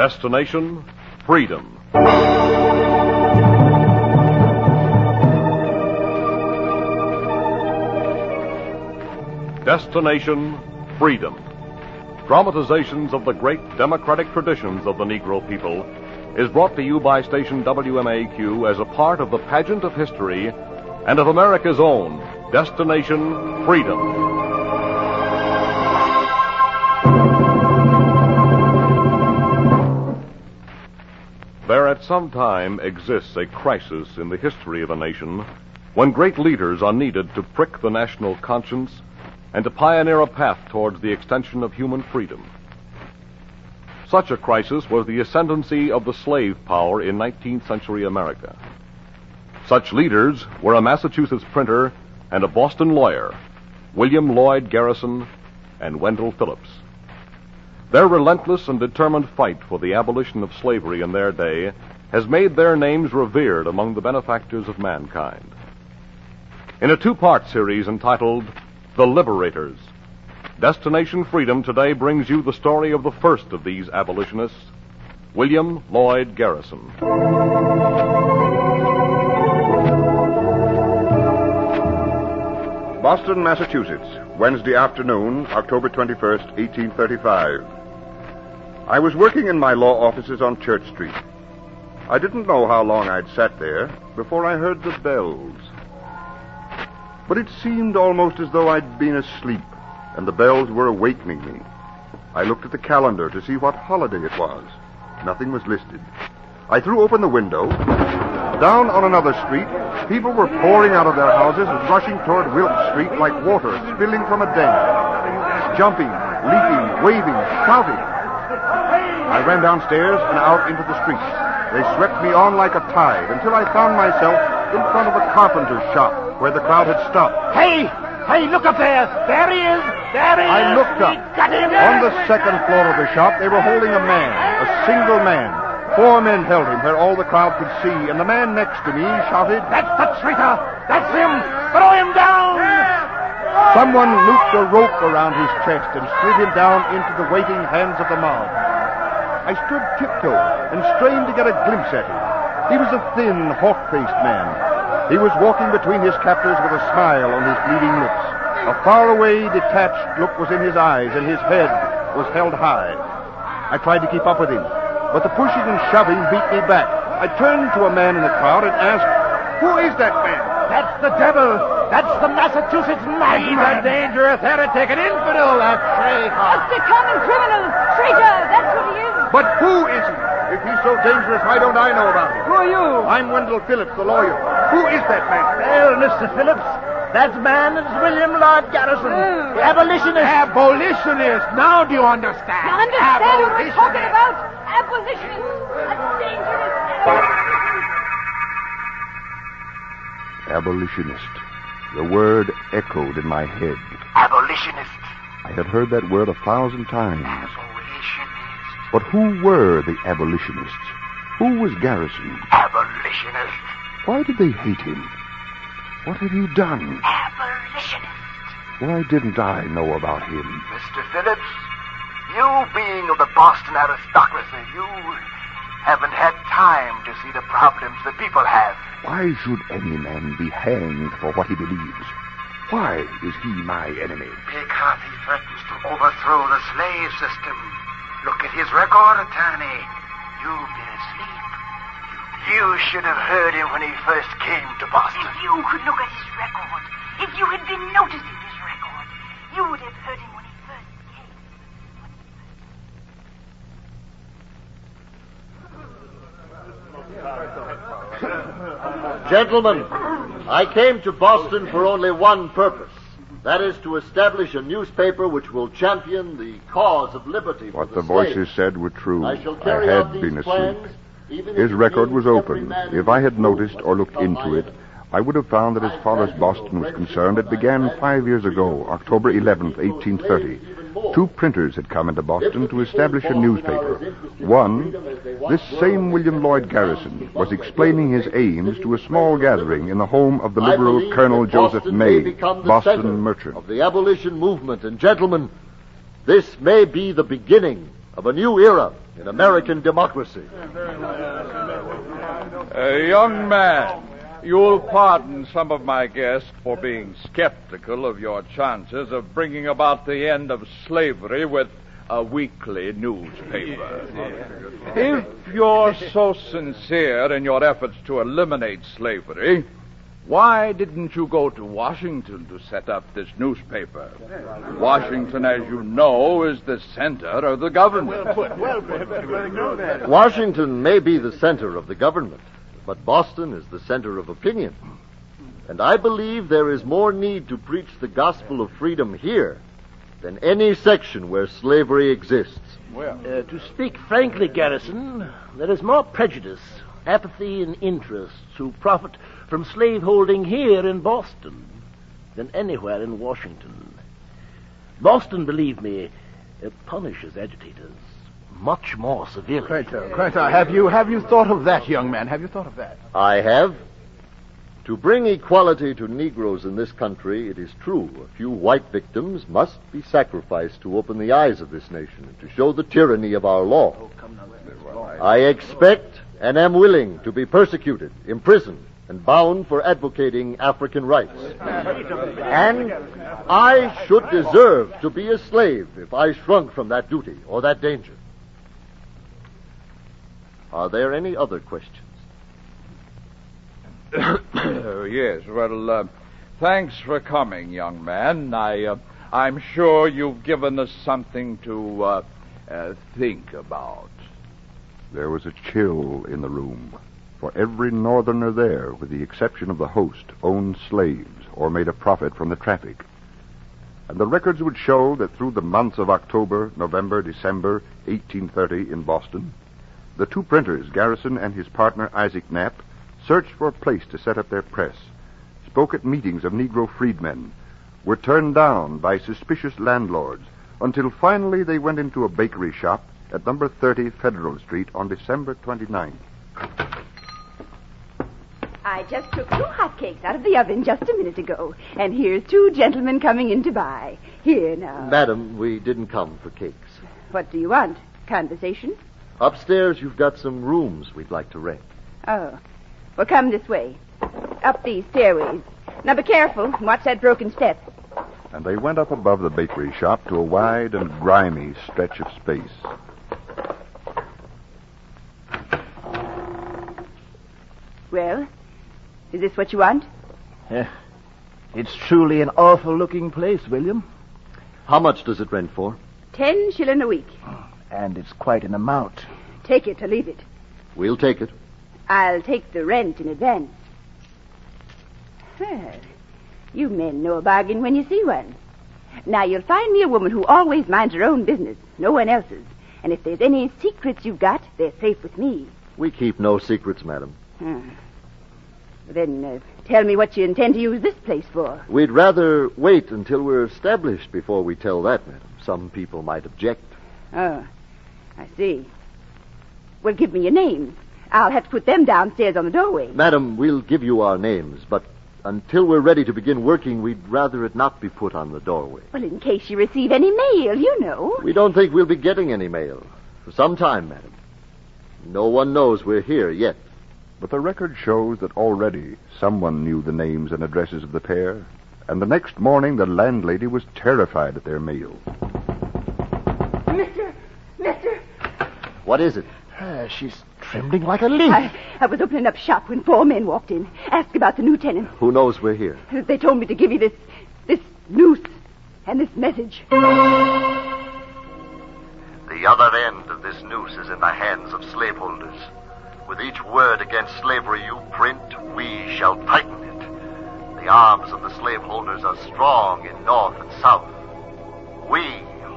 Destination, freedom. Destination, freedom. Dramatizations of the great democratic traditions of the Negro people is brought to you by station WMAQ as a part of the pageant of history and of America's own Destination, freedom. There at some time exists a crisis in the history of a nation when great leaders are needed to prick the national conscience and to pioneer a path towards the extension of human freedom. Such a crisis was the ascendancy of the slave power in 19th century America. Such leaders were a Massachusetts printer and a Boston lawyer, William Lloyd Garrison and Wendell Phillips. Their relentless and determined fight for the abolition of slavery in their day has made their names revered among the benefactors of mankind. In a two-part series entitled The Liberators, Destination Freedom today brings you the story of the first of these abolitionists, William Lloyd Garrison. Boston, Massachusetts, Wednesday afternoon, October 21st, 1835. I was working in my law offices on Church Street. I didn't know how long I'd sat there before I heard the bells. But it seemed almost as though I'd been asleep, and the bells were awakening me. I looked at the calendar to see what holiday it was. Nothing was listed. I threw open the window. Down on another street, people were pouring out of their houses and rushing toward Wilk Street like water spilling from a dam. Jumping, leaping, waving, shouting. I ran downstairs and out into the streets. They swept me on like a tide until I found myself in front of a carpenter's shop where the crowd had stopped. Hey, look up there. There he is. I looked up. Got him. On the second floor of the shop, they were holding a man, a single man. 4 men held him where all the crowd could see, and the man next to me shouted, "That's the traitor. That's him. Throw him down." Someone looped a rope around his chest and slid him down into the waiting hands of the mob. I stood tiptoe and strained to get a glimpse at him. He was a thin, hawk-faced man. He was walking between his captors with a smile on his bleeding lips. A faraway, detached look was in his eyes, and his head was held high. I tried to keep up with him, but the pushing and shoving beat me back. I turned to a man in the crowd and asked, "Who is that man?" That's the devil. That's the Massachusetts madman. He's a dangerous heretic, an infidel, a traitor. Just a common criminal. Traitor, that's what he is. But who is he? If he's so dangerous, why don't I know about him? Who are you? I'm Wendell Phillips, the lawyer. Who is that man? Well, Mr. Phillips, that man is William Lloyd Garrison, the abolitionist. Abolitionist. Now do you understand? You understand what we're talking about? Abolitionist. A dangerous Abolitionist. The word echoed in my head. Abolitionist. I had heard that word 1,000 times. Abolitionist. But who were the abolitionists? Who was Garrison? Abolitionist. Why did they hate him? What had he done? Abolitionist. Why didn't I know about him? Mr. Phillips, you being of the Boston aristocracy, you haven't had time to see the problems the people have. Why should any man be hanged for what he believes? Why is he my enemy? Because he threatens to overthrow the slave system. Look at his record, attorney. You've been asleep. You should have heard him when he first came to Boston. If you could look at his record, if you had been noticing his record, you would have heard him when he first came. Gentlemen, I came to Boston for only one purpose. That is to establish a newspaper which will champion the cause of liberty for What the the voices slaves. said were true. I shall I carry out had these been asleep. plans, even His if it record means was every open. man If I had who noticed knows or looked from into my it, I would have found that as far as Boston was concerned, it began 5 years ago, October 11th, 1830. 2 printers had come into Boston to establish a newspaper. One, this same William Lloyd Garrison, was explaining his aims to a small gathering in the home of the I liberal believe Colonel that Joseph Boston may May, become the center Boston merchant. of the abolition movement. And gentlemen, this may be the beginning of a new era in American democracy. Young man, you'll pardon some of my guests for being skeptical of your chances of bringing about the end of slavery with a weekly newspaper. If you're so sincere in your efforts to eliminate slavery, why didn't you go to Washington to set up this newspaper? Washington, as you know, is the center of the government. Washington may be the center of the government, but Boston is the center of opinion. And I believe there is more need to preach the gospel of freedom here than any section where slavery exists. To speak frankly, Garrison, there is more prejudice, apathy, and interest who profit from slaveholding here in Boston than anywhere in Washington. Boston, believe me, punishes agitators much more severely. Quite. Have you thought of that, young man? Have you thought of that? I have. To bring equality to Negroes in this country, it is true, a few white victims must be sacrificed to open the eyes of this nation and to show the tyranny of our law. I expect and am willing to be persecuted, imprisoned, and bound for advocating African rights. And I should deserve to be a slave if I shrunk from that duty or that danger. Are there any other questions? Yes, well, thanks for coming, young man. I'm sure you've given us something to think about. There was a chill in the room, for every northerner there, with the exception of the host, owned slaves or made a profit from the traffic. And the records would show that through the months of October, November, December 1830 in Boston, the two printers, Garrison and his partner Isaac Knapp, searched for a place to set up their press, spoke at meetings of Negro freedmen, were turned down by suspicious landlords, until finally they went into a bakery shop at number 30 Federal Street on December 29th. I just took 2 hotcakes out of the oven just a minute ago, and here's 2 gentlemen coming in to buy. Here now. Madam, we didn't come for cakes. What do you want? Conversation? Upstairs, you've got some rooms we'd like to rent. Oh. Well, come this way. Up these stairways. Now be careful. Watch that broken step. And they went up above the bakery shop to a wide and grimy stretch of space. Well, is this what you want? It's truly an awful-looking place, William. How much does it rent for? 10 shillings a week. And it's quite an amount. Take it or leave it. We'll take it. I'll take the rent in advance. Well, you men know a bargain when you see one. Now, you'll find me a woman who always minds her own business, no one else's. And if there's any secrets you've got, they're safe with me. We keep no secrets, madam. Then tell me what you intend to use this place for. We'd rather wait until we're established before we tell that, madam. Some people might object. Oh, I see. Well, give me your names. I'll have to put them downstairs on the doorway. Madam, we'll give you our names, but until we're ready to begin working, we'd rather it not be put on the doorway. Well, in case you receive any mail, you know. We don't think we'll be getting any mail for some time, madam. No one knows we're here yet. But the record shows that already someone knew the names and addresses of the pair, and the next morning the landlady was terrified at their mail. Mister. What is it? She's trembling like a leaf. I was opening up shop when 4 men walked in. Asked about the new tenant. Who knows we're here? They told me to give you this noose and this message. The other end of this noose is in the hands of slaveholders. With each word against slavery you print, we shall tighten it. The arms of the slaveholders are strong in North and South. We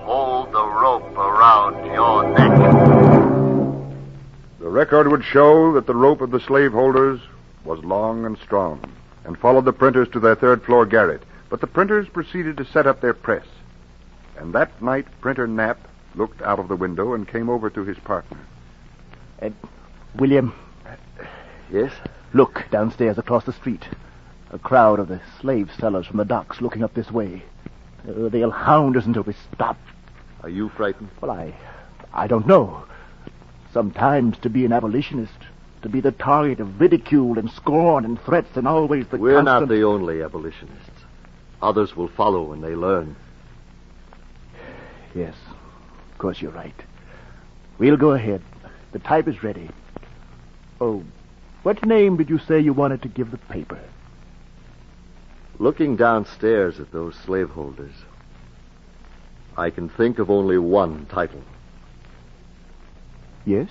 hold the rope around your neck. The record would show that the rope of the slaveholders was long and strong, and followed the printers to their 3rd-floor garret. But the printers proceeded to set up their press. And that night, Printer Knapp looked out of the window and came over to his partner. William. Yes? Look, downstairs across the street. A crowd of the slave sellers from the docks looking up this way. They'll hound us until we stop. Are you frightened? Well, I don't know. Sometimes to be an abolitionist, to be the target of ridicule and scorn and threats and always the We're constant... not the only abolitionists. Others will follow when they learn. Yes, of course you're right. We'll go ahead. The type is ready. Oh, what name did you say you wanted to give the paper? Looking downstairs at those slaveholders, I can think of only one title. Yes?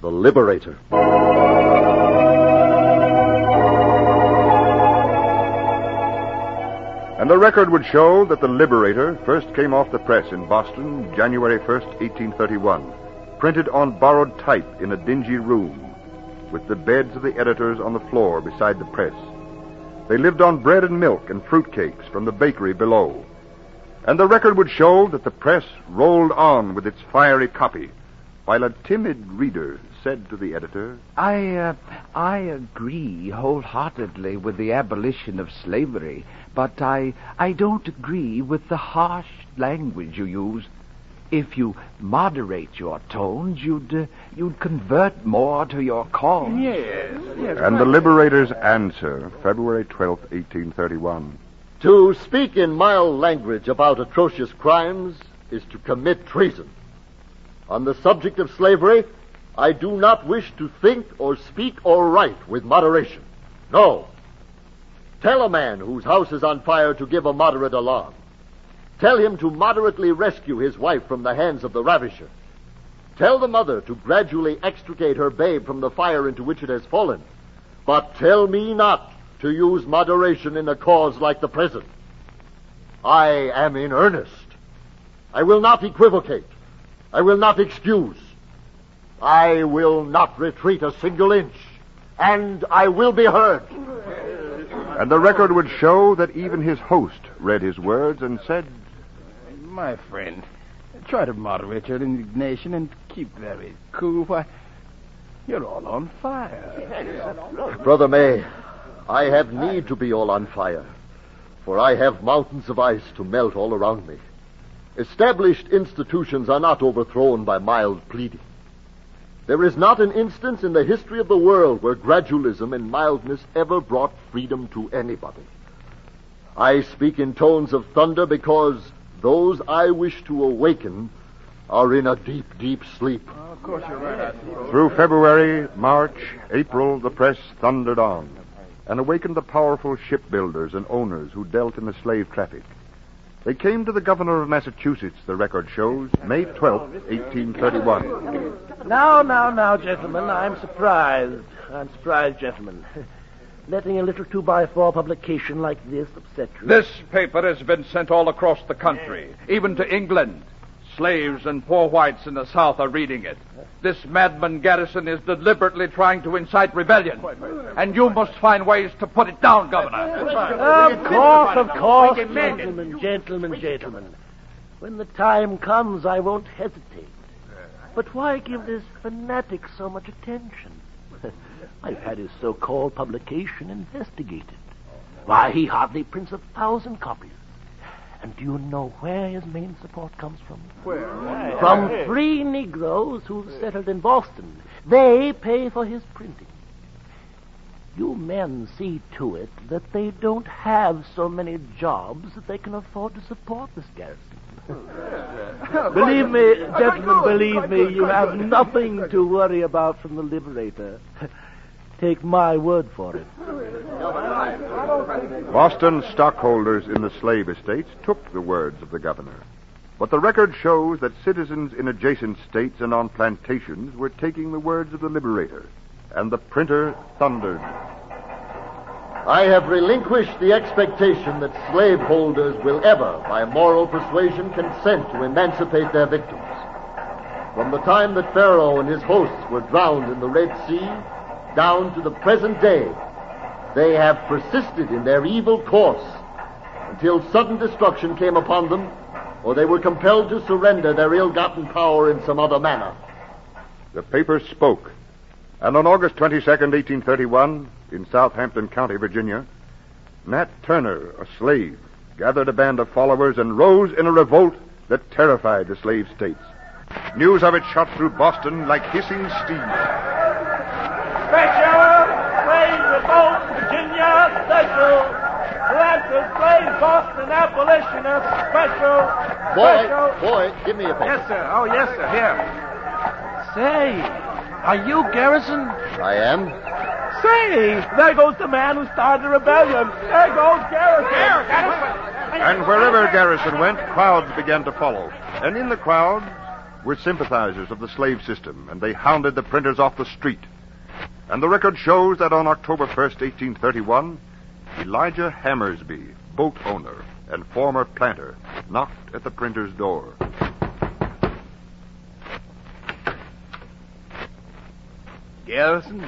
The Liberator. And the record would show that the Liberator first came off the press in Boston, January 1st, 1831, printed on borrowed type in a dingy room, with the beds of the editors on the floor beside the press. They lived on bread and milk and fruitcakes from the bakery below. And the record would show that the press rolled on with its fiery copy, while a timid reader said to the editor, I agree wholeheartedly with the abolition of slavery, but I don't agree with the harsh language you use. If you moderate your tones, you'd convert more to your cause. Yes. And the Liberator's answer, February 12th, 1831. To speak in mild language about atrocious crimes is to commit treason. On the subject of slavery, I do not wish to think or speak or write with moderation. No. Tell a man whose house is on fire to give a moderate alarm. Tell him to moderately rescue his wife from the hands of the ravisher. Tell the mother to gradually extricate her babe from the fire into which it has fallen. But tell me not to use moderation in a cause like the present. I am in earnest. I will not equivocate. I will not excuse. I will not retreat a single inch. And I will be heard. And the record would show that even his host read his words and said, My friend, try to moderate your indignation and keep very cool. Why, you're all on fire. Brother May, I have need to be all on fire, for I have mountains of ice to melt all around me. Established institutions are not overthrown by mild pleading. There is not an instance in the history of the world where gradualism and mildness ever brought freedom to anybody. I speak in tones of thunder because those I wish to awaken are in a deep, deep sleep. Oh, of course you're right. Through February, March, April, the press thundered on and awakened the powerful shipbuilders and owners who dealt in the slave traffic. They came to the governor of Massachusetts, the record shows, May 12th, 1831. Now, gentlemen, I'm surprised, gentlemen. Letting a little 2x4 publication like this upset you. This paper has been sent all across the country, even to England. Slaves and poor whites in the South are reading it. This madman Garrison is deliberately trying to incite rebellion. And you must find ways to put it down, Governor. Of course, gentlemen. When the time comes, I won't hesitate. But why give this fanatic so much attention? I've had his so-called publication investigated. Why, he hardly prints 1,000 copies. And do you know where his main support comes from? Where? From 3 Negroes who've settled in Boston. They pay for his printing. You men see to it that they don't have so many jobs that they can afford to support this garrison. Believe me, gentlemen, you have nothing to worry about from the Liberator. Take my word for it. Boston stockholders in the slave estates took the words of the governor. But the record shows that citizens in adjacent states and on plantations were taking the words of the Liberator. And the printer thundered. I have relinquished the expectation that slaveholders will ever, by moral persuasion, consent to emancipate their victims. From the time that Pharaoh and his hosts were drowned in the Red Sea, down to the present day, they have persisted in their evil course until sudden destruction came upon them, or they were compelled to surrender their ill-gotten power in some other manner. The paper spoke, and on August 22nd, 1831, in Southampton County, Virginia, Nat Turner, a slave, gathered a band of followers and rose in a revolt that terrified the slave states. News of it shot through Boston like hissing steam. Special! Slave revolt, Virginia! Special! Atlanta slave Boston abolitionists! Special! Boy, give me a paper. Yes, sir. Oh, yes, sir. Here. Say, are you Garrison? I am. Say, there goes the man who started the rebellion. There goes Garrison. And wherever Garrison went, crowds began to follow. And in the crowd were sympathizers of the slave system, and they hounded the printers off the street. And the record shows that on October 1st, 1831, Elijah Hammersby, boat owner and former planter, knocked at the printer's door. Garrison,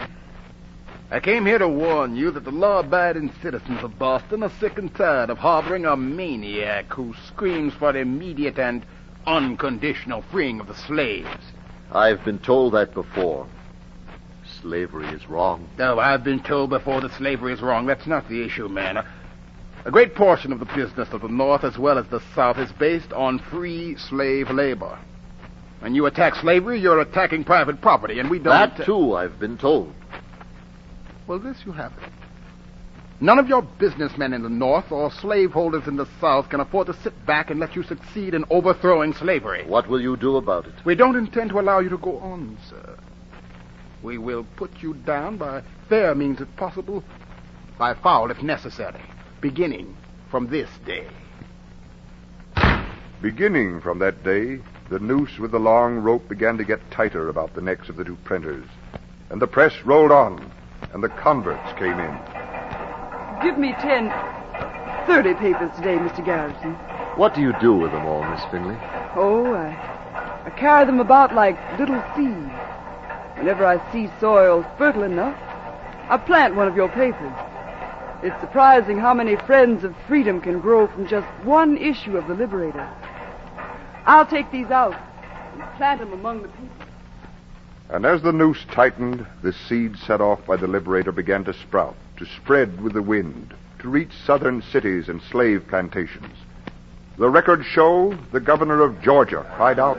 I came here to warn you that the law-abiding citizens of Boston are sick and tired of harboring a maniac who screams for immediate and unconditional freeing of the slaves. I've been told that before. Slavery is wrong. No, I've been told before that slavery is wrong. That's not the issue, man. A great portion of the business of the North as well as the South is based on free slave labor. When you attack slavery, you're attacking private property, and we don't... That, too, I've been told. Well, this you haven't. None of your businessmen in the North or slaveholders in the South can afford to sit back and let you succeed in overthrowing slavery. What will you do about it? We don't intend to allow you to go on, sir. We will put you down by fair means if possible, by foul if necessary, beginning from this day. Beginning from that day, the noose with the long rope began to get tighter about the necks of the two printers. And the press rolled on, and the converts came in. Give me 30 papers today, Mr. Garrison. What do you do with them all, Miss Finley? Oh, I carry them about like little seeds. Whenever I see soil fertile enough, I plant one of your papers. It's surprising how many friends of freedom can grow from just one issue of the Liberator. I'll take these out and plant them among the people. And as the noose tightened, the seeds set off by the Liberator began to sprout, to spread with the wind, to reach southern cities and slave plantations. The records show the governor of Georgia cried out,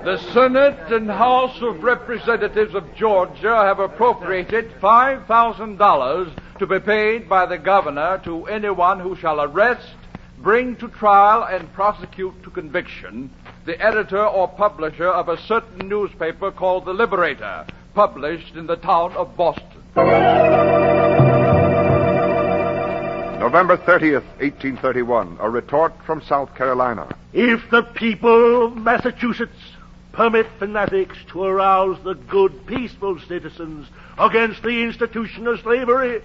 "The Senate and House of Representatives of Georgia have appropriated $5,000 to be paid by the governor to anyone who shall arrest, bring to trial, and prosecute to conviction the editor or publisher of a certain newspaper called the Liberator, published in the town of Boston." November 30th, 1831, a retort from South Carolina. If the people of Massachusetts permit fanatics to arouse the good, peaceful citizens against the institution of slavery,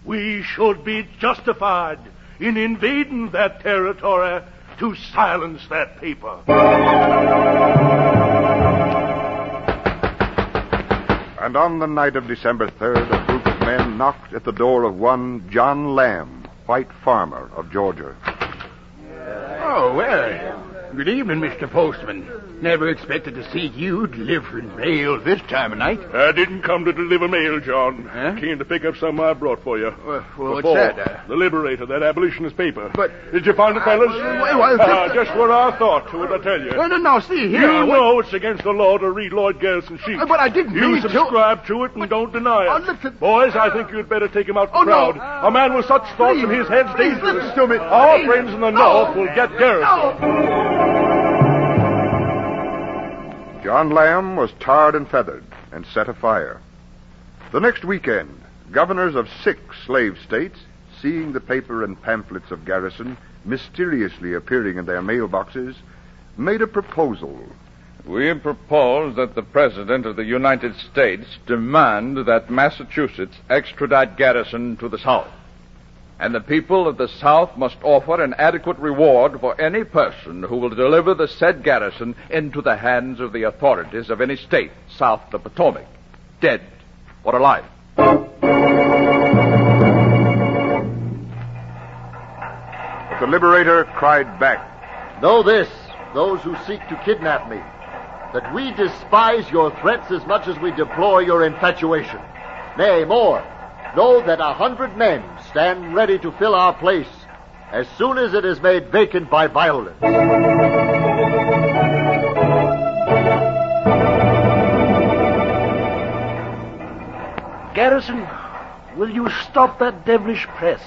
we should be justified in invading that territory to silence that people. And on the night of December 3rd, a group of men knocked at the door of one John Lamb, white farmer of Georgia. Oh, well, good evening, Mr. Postman. Never expected to see you delivering mail this time of night. I didn't come to deliver mail, John. Huh? Came to pick up something I brought for you. What's that? The Liberator, that abolitionist paper. But... Did you find it, fellas? Just what I thought. What did I tell you? No, see here. You know it's against the law to read Lloyd Garrison's sheet. But I didn't mean You subscribe to it and don't deny it. Listen. Boys, I think you'd better take him out for crowd. A man with such thoughts in his head's dangerous. Listen to me. Our friends in the North will get Garrison. John Lamb was tarred and feathered and set afire. The next weekend, governors of 6 slave states, seeing the paper and pamphlets of Garrison mysteriously appearing in their mailboxes, made a proposal. We propose that the President of the United States demand that Massachusetts extradite Garrison to the South. And the people of the South must offer an adequate reward for any person who will deliver the said Garrison into the hands of the authorities of any state south of the Potomac, dead or alive. But the Liberator cried back, "Know this, those who seek to kidnap me, that we despise your threats as much as we deplore your infatuation. Nay, more, know that 100 men stand ready to fill our place as soon as it is made vacant by violence. Garrison, will you stop that devilish press?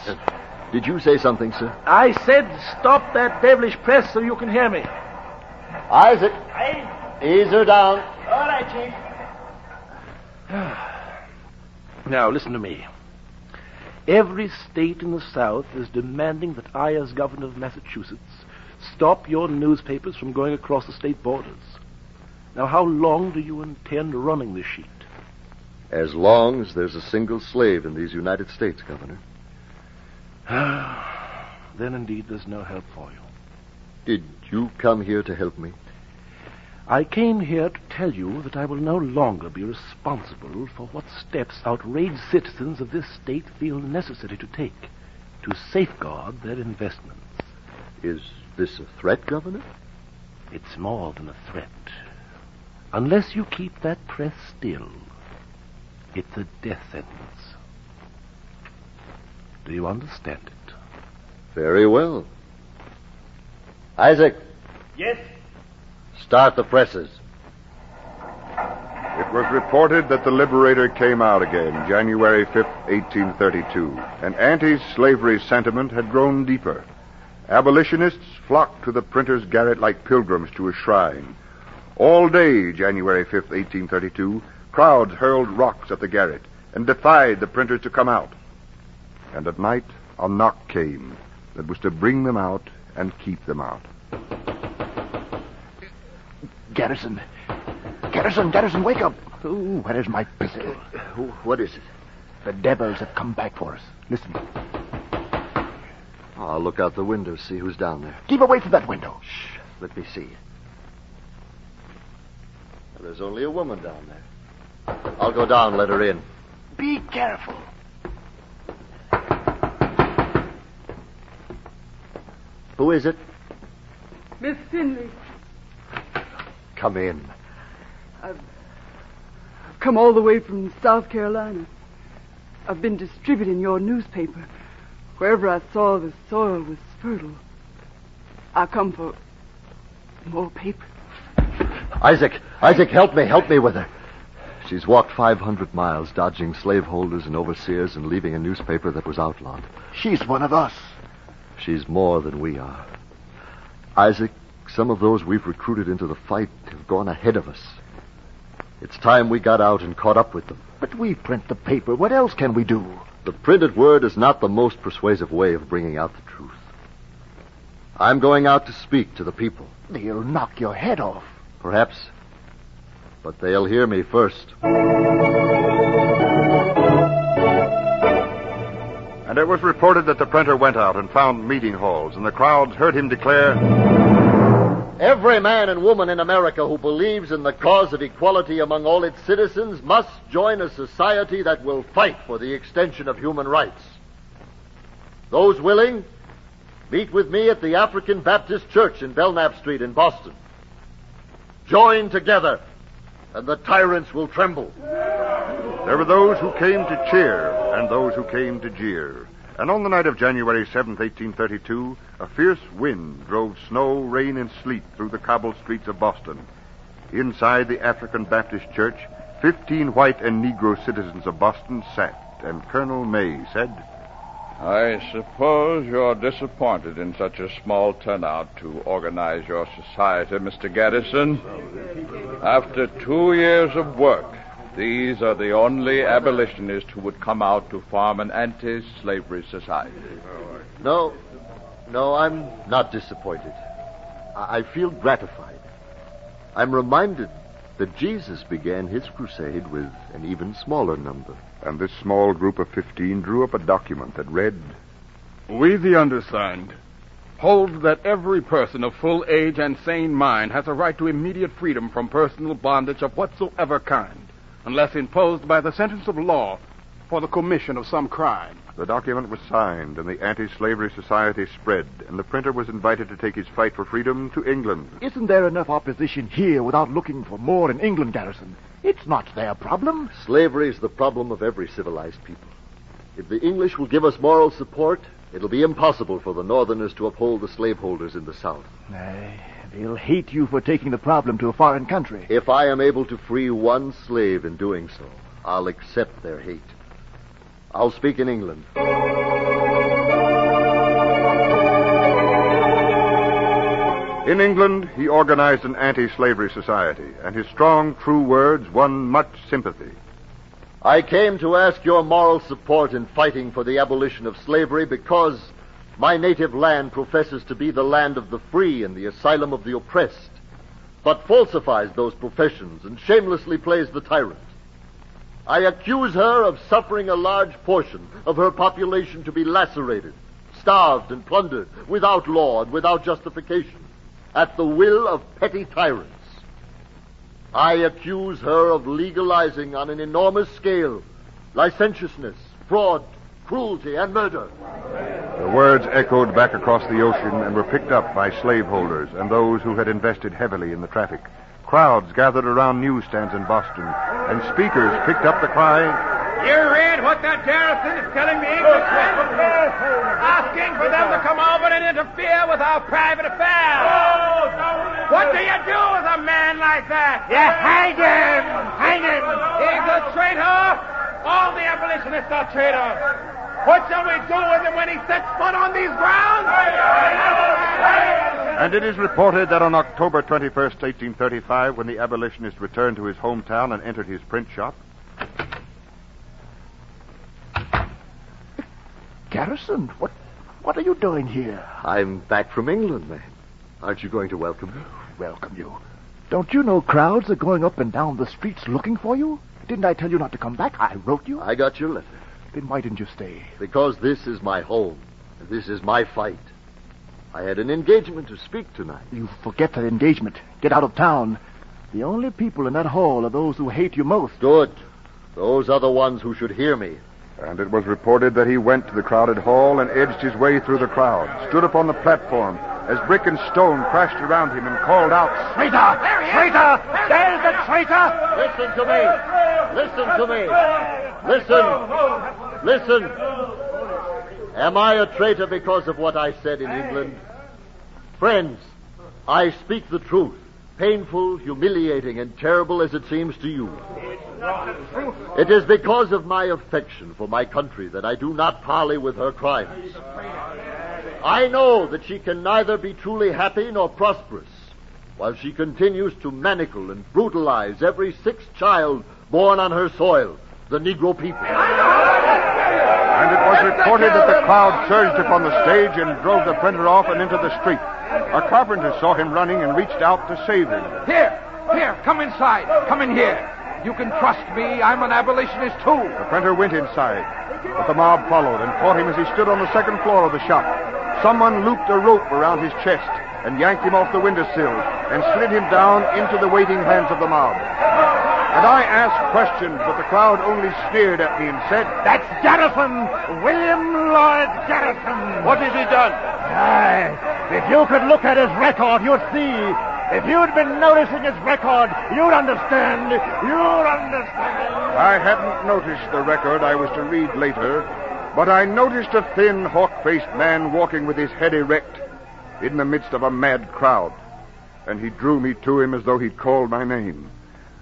Did you say something, sir? I said stop that devilish press so you can hear me. Isaac, Aye. ease her down. All right, Chief. Now, listen to me. Every state in the South is demanding that I, as governor of Massachusetts, stop your newspapers from going across the state borders. Now, how long do you intend running this sheet? As long as there's a single slave in these United States, Governor. Then indeed there's no help for you. Did you come here to help me? I came here to tell you that I will no longer be responsible for what steps outraged citizens of this state feel necessary to take to safeguard their investments. Is this a threat, Governor? It's more than a threat. Unless you keep that press still, it's a death sentence. Do you understand it? Very well. Isaac. Yes? Start the presses. It was reported that the Liberator came out again, January 5th, 1832, and anti-slavery sentiment had grown deeper. Abolitionists flocked to the printer's garret like pilgrims to a shrine. All day, January 5th, 1832, crowds hurled rocks at the garret and defied the printers to come out. And at night, a knock came that was to bring them out and keep them out. Garrison, wake up. Ooh, where is my pistol? What is it? The devils have come back for us. Listen. I'll look out the window, see who's down there. Keep away from that window. Shh, let me see. There's only a woman down there. I'll go down, let her in. Be careful. Who is it? Miss Finley. Come in. I've come all the way from South Carolina. I've been distributing your newspaper. Wherever I saw the soil was fertile, I come for more paper. Isaac, help me with her. She's walked 500 miles, dodging slaveholders and overseers and leaving a newspaper that was outlawed. She's one of us. She's more than we are. Isaac, some of those we've recruited into the fight have gone ahead of us. It's time we got out and caught up with them. But we print the paper. What else can we do? The printed word is not the most persuasive way of bringing out the truth. I'm going out to speak to the people. They'll knock your head off. Perhaps. But they'll hear me first. And it was reported that the printer went out and found meeting halls, and the crowds heard him declare, "Every man and woman in America who believes in the cause of equality among all its citizens must join a society that will fight for the extension of human rights. Those willing, meet with me at the African Baptist Church in Belknap Street in Boston. Join together, and the tyrants will tremble." There were those who came to cheer and those who came to jeer. And on the night of January 7th, 1832, a fierce wind drove snow, rain, and sleet through the cobbled streets of Boston. Inside the African Baptist Church, 15 white and Negro citizens of Boston sat, and Colonel May said, "I suppose you're disappointed in such a small turnout to organize your society, Mr. Garrison. After 2 years of work, these are the only abolitionists who would come out to form an anti-slavery society." No, I'm not disappointed. I feel gratified. I'm reminded that Jesus began his crusade with an even smaller number. And this small group of 15 drew up a document that read, "We, the undersigned, hold that every person of full age and sane mind has a right to immediate freedom from personal bondage of whatsoever kind, unless imposed by the sentence of law for the commission of some crime." The document was signed, and the anti-slavery society spread, and the printer was invited to take his fight for freedom to England. Isn't there enough opposition here without looking for more in England, Garrison? It's not their problem. Slavery is the problem of every civilized people. If the English will give us moral support, It'll be impossible for the Northerners to uphold the slaveholders in the South. They'll hate you for taking the problem to a foreign country. If I am able to free one slave in doing so, I'll accept their hate. I'll speak in England. In England, he organized an anti-slavery society, and his strong, true words won much sympathy. I came to ask your moral support in fighting for the abolition of slavery because my native land professes to be the land of the free and the asylum of the oppressed, but falsifies those professions and shamelessly plays the tyrant. I accuse her of suffering a large portion of her population to be lacerated, starved, and plundered without law and without justification, at the will of petty tyrants. I accuse her of legalizing on an enormous scale licentiousness, fraud, cruelty, and murder. The words echoed back across the ocean and were picked up by slaveholders and those who had invested heavily in the traffic. Crowds gathered around newsstands in Boston, and speakers picked up the cry, "You read what that Garrison is telling the Englishmen? Asking for them to come over and interfere with our private affairs. What do you do with a man like that? You hang him! Hang him! He's a traitor! All the abolitionists are traitors! What shall we do with him when he sets foot on these grounds?" And it is reported that on October 21st, 1835, when the abolitionist returned to his hometown and entered his print shop... Garrison, what are you doing here? I'm back from England, man. Aren't you going to welcome me? Welcome you. Don't you know crowds are going up and down the streets looking for you? Didn't I tell you not to come back? I wrote you. I got your letter. Then why didn't you stay? Because this is my home. And this is my fight. I had an engagement to speak tonight. You forget that engagement. Get out of town. The only people in that hall are those who hate you most. Good. Those are the ones who should hear me. And it was reported that he went to the crowded hall and edged his way through the crowd, stood upon the platform as brick and stone crashed around him and called out, "Traitor! Traitor! There's the traitor!" Listen to me. Listen. Am I a traitor because of what I said in England? Friends, I speak the truth, painful, humiliating, and terrible as it seems to you. It is because of my affection for my country that I do not parley with her crimes. I know that she can neither be truly happy nor prosperous while she continues to manacle and brutalize every sixth child born on her soil, the Negro people. And it was reported that the crowd surged upon the stage and drove the printer off and into the street. A carpenter saw him running and reached out to save him. Here, come inside. Come in here. You can trust me. I'm an abolitionist, too. The printer went inside, but the mob followed and caught him as he stood on the second floor of the shop. Someone looped a rope around his chest and yanked him off the windowsill and slid him down into the waiting hands of the mob. And I asked questions, but the crowd only sneered at me and said, "That's Garrison! William Lloyd Garrison! What has he done?" Aye, if you could look at his record, you'd see. If you'd been noticing his record, you'd understand. I hadn't noticed the record I was to read later, but I noticed a thin, hawk-faced man walking with his head erect in the midst of a mad crowd, and he drew me to him as though he'd called my name.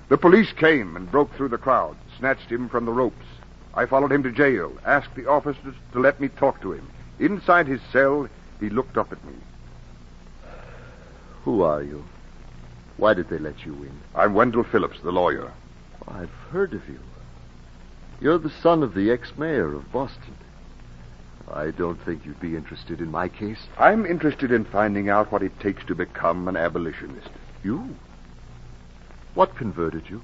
The police came and broke through the crowd, snatched him from the ropes. I followed him to jail, asked the officers to let me talk to him. Inside his cell, he looked up at me. Who are you? Why did they let you in? I'm Wendell Phillips, the lawyer. I've heard of you. You're the son of the ex-mayor of Boston. I don't think you'd be interested in my case. I'm interested in finding out what it takes to become an abolitionist. You? What converted you?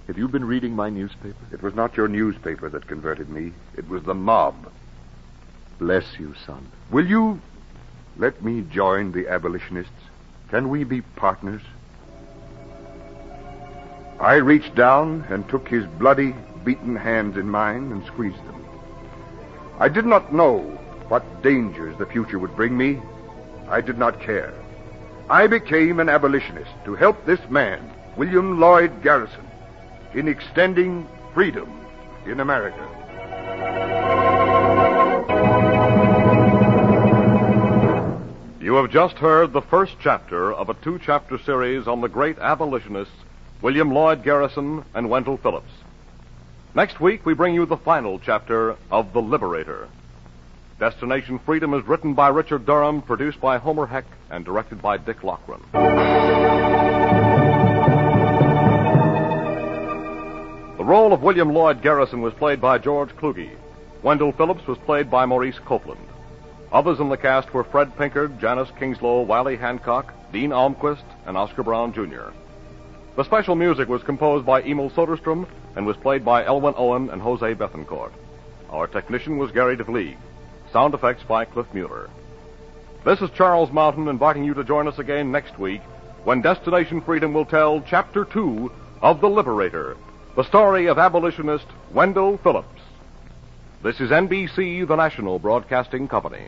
Have you been reading my newspaper? It was not your newspaper that converted me. It was the mob. Bless you, son. Will you let me join the abolitionists? Can we be partners? I reached down and took his bloody, beaten hands in mine and squeezed them. I did not know what dangers the future would bring me. I did not care. I became an abolitionist to help this man, William Lloyd Garrison, in extending freedom in America. You have just heard the first chapter of a 2-chapter series on the great abolitionists William Lloyd Garrison and Wendell Phillips. Next week, we bring you the final chapter of The Liberator. Destination Freedom is written by Richard Durham, produced by Homer Heck, and directed by Dick Lochran. The role of William Lloyd Garrison was played by George Kluge. Wendell Phillips was played by Maurice Copeland. Others in the cast were Fred Pinkard, Janice Kingslow, Wiley Hancock, Dean Almquist, and Oscar Brown, Jr. The special music was composed by Emil Soderstrom and was played by Elwyn Owen and Jose Bethencourt. Our technician was Gary DeVlieg. Sound effects by Cliff Mueller. This is Charles Mountain inviting you to join us again next week when Destination Freedom will tell Chapter 2 of The Liberator, the story of abolitionist Wendell Phillips. This is NBC, the national broadcasting company.